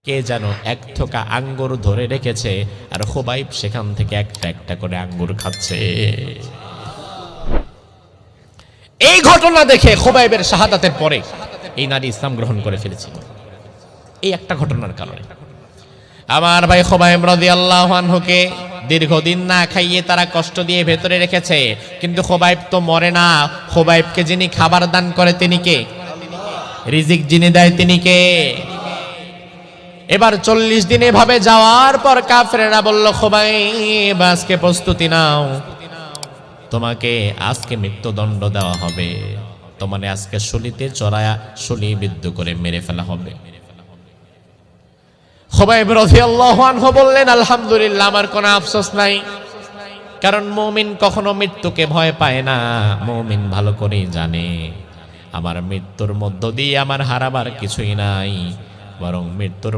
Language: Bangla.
কে যেন এক থোকা আঙ্গুর ধরে রেখেছে আর খুবাইব সেখান থেকে একটা একটা করে আঙ্গুর খাচ্ছে। এই ঘটনা দেখে খুবাইবের শাহাদাতের পরে এই নারী ইসলাম গ্রহণ করে ফেলেছিল এই একটা ঘটনার কারণে। আমার ভাই খুবাইব রাদিয়াল্লাহু আনহুকে দীর্ঘদিন না খাইয়ে তারা কষ্ট দিয়ে ভেতরে রেখেছে, কিন্তু খুবাইব তো মরে না। খুবাইবকে যিনি খাবার দান করে তিনি কে? রিজিক যিনি দেয় তিনি কে? এবার 40 দিন এভাবে যাওয়ার পর কাফেররা বলল, খুবাইব আজকে প্রস্তুতি নাও, তোমাকে আজকে মৃত্যুদণ্ড দেওয়া হবে, তোমাকে আজকে শুলিতে চড়ায়া শুলি বিদ্ধ করে মেরে ফেলা হবে। খুবাইব রাদিয়াল্লাহু আনহু বললেন, আলহামদুলিল্লাহ, আমার কোনো আফসোস নাই, কারণ মুমিন কখনো মৃত্যুকে ভয় পায় না। মুমিন ভালো করেই জানে আমার মৃত্যুর মধ্য দিয়ে আমার হারাবার কিছুই নাই, বরং মৃত্যুর